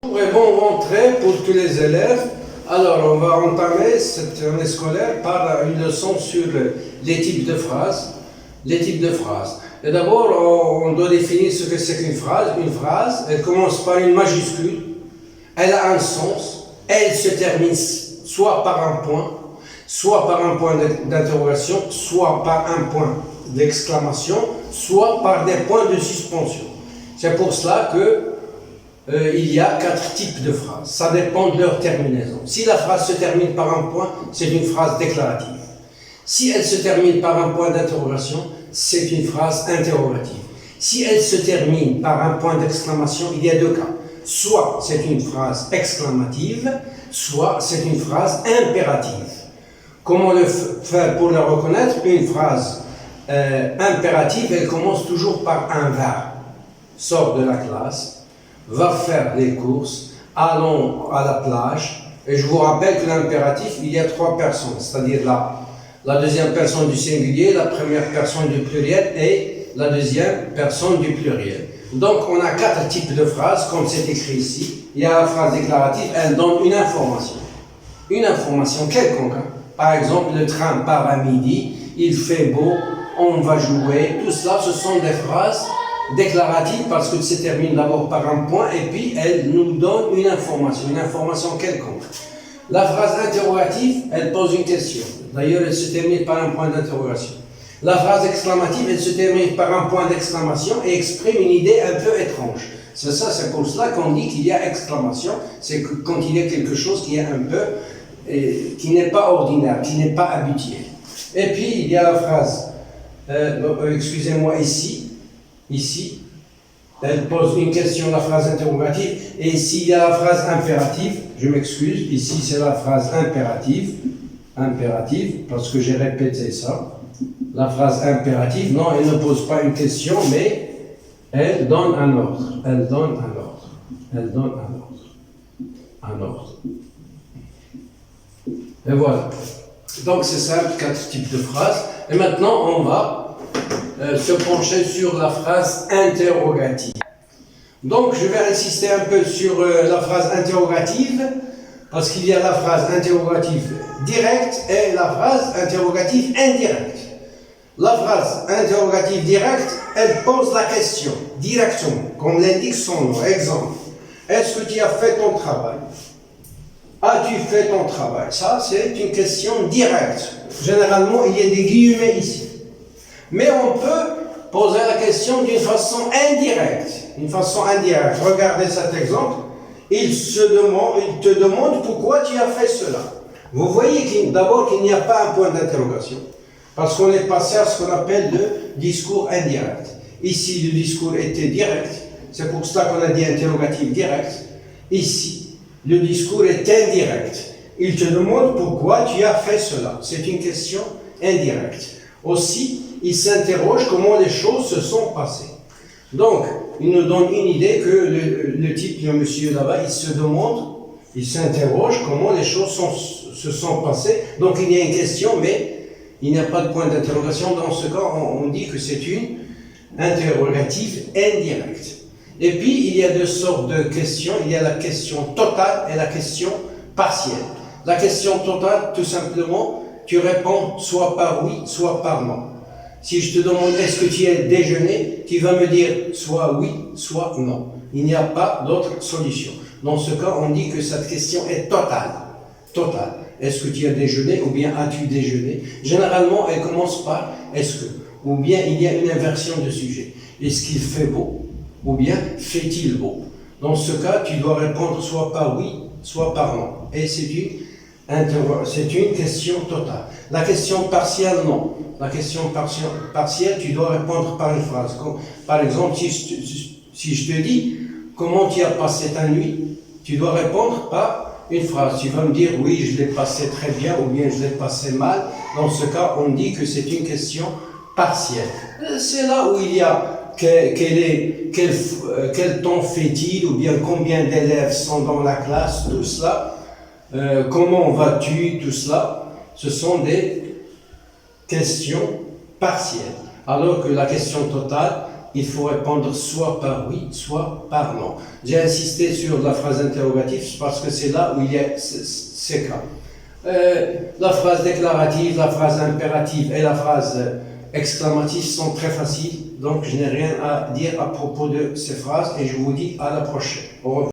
Et bon rentrée pour tous les élèves. Alors, on va entamer cette année scolaire par une leçon sur les types de phrases. Les types de phrases. Et d'abord, on doit définir ce que c'est qu'une phrase. Une phrase, elle commence par une majuscule, elle a un sens, elle se termine soit par un point d'interrogation, soit par un point d'exclamation, soit par des points de suspension. C'est pour cela que il y a 4 types de phrases. Ça dépend de leur terminaison. Si la phrase se termine par un point, c'est une phrase déclarative. Si elle se termine par un point d'interrogation, c'est une phrase interrogative. Si elle se termine par un point d'exclamation, il y a 2 cas. Soit c'est une phrase exclamative, soit c'est une phrase impérative. Comment le faire pour la reconnaître? Une phrase impérative, elle commence toujours par un va. Sort de la classe, va faire les courses, allons à la plage. Et je vous rappelle que l'impératif, il y a 3 personnes, c'est-à-dire la deuxième personne du singulier, la première personne du pluriel et la deuxième personne du pluriel. Donc on a 4 types de phrases, comme c'est écrit ici. Il y a la phrase déclarative, elle donne une information quelconque. Par exemple, le train part à midi, il fait beau, on va jouer. Tout cela, ce sont des phrases déclarative parce que se termine d'abord par un point et puis elle nous donne une information quelconque. La phrase interrogative, elle pose une question. D'ailleurs, elle se termine par un point d'interrogation. La phrase exclamative, elle se termine par un point d'exclamation et exprime une idée un peu étrange. C'est pour cela qu'on dit qu'il y a exclamation, c'est quand il y a quelque chose qui est un peu, qui n'est pas ordinaire, qui n'est pas habituel. Et puis, il y a la phrase, excusez-moi, ici, elle pose une question, la phrase interrogative, et ici, il y a la phrase impérative, je m'excuse, ici, c'est la phrase impérative, parce que j'ai répété ça. La phrase impérative, non, elle ne pose pas une question, mais elle donne un ordre. Et voilà. Donc, c'est ça, 4 types de phrases. Et maintenant, on va se pencher sur la phrase interrogative. Donc, je vais insister un peu sur la phrase interrogative, parce qu'il y a la phrase interrogative directe et la phrase interrogative indirecte. La phrase interrogative directe, elle pose la question directement, comme l'indique son nom. Exemple, est-ce que tu as fait ton travail? As-tu fait ton travail? Ça, c'est une question directe. Généralement, il y a des guillemets ici. Mais on peut poser la question d'une façon indirecte. Regardez cet exemple. Il te demande pourquoi tu as fait cela. Vous voyez d'abord qu'il n'y a pas un point d'interrogation. Parce qu'on est passé à ce qu'on appelle le discours indirect. Ici, le discours était direct. C'est pour cela qu'on a dit interrogatif direct. Ici, le discours est indirect. Il te demande pourquoi tu as fait cela. C'est une question indirecte. Aussi, il s'interroge comment les choses se sont passées. Donc, il nous donne une idée que le type, le monsieur là-bas, il s'interroge comment les choses se sont passées. Donc, il y a une question, mais il n'y a pas de point d'interrogation. Dans ce cas, on dit que c'est une interrogative indirecte. Et puis, il y a 2 sortes de questions. Il y a la question totale et la question partielle. La question totale, tout simplement, tu réponds soit par oui, soit par non. Si je te demande est-ce que tu as déjeuné, tu vas me dire soit oui, soit non. Il n'y a pas d'autre solution. Dans ce cas, on dit que cette question est totale. Est-ce que tu as déjeuné ou bien as-tu déjeuné? Généralement, elle commence par est-ce que, ou bien il y a une inversion de sujet. Est-ce qu'il fait beau ou bien fait-il beau? Dans ce cas, tu dois répondre soit par oui, soit par non. Et c'est une question totale. La question partielle, non. La question partielle, tu dois répondre par une phrase. Par exemple, si je te dis comment tu as passé ta nuit, tu dois répondre par une phrase. Tu vas me dire oui, je l'ai passé très bien ou bien je l'ai passé mal. Dans ce cas, on dit que c'est une question partielle. C'est là où il y a quel temps fait-il ou bien combien d'élèves sont dans la classe, tout cela. Comment vas-tu, tout cela. Ce sont des questions partielles. Alors que la question totale, il faut répondre soit par oui, soit par non. J'ai insisté sur la phrase interrogative parce que c'est là où il y a ces cas. La phrase déclarative, la phrase impérative et la phrase exclamative sont très faciles, donc je n'ai rien à dire à propos de ces phrases et je vous dis à la prochaine. Au revoir.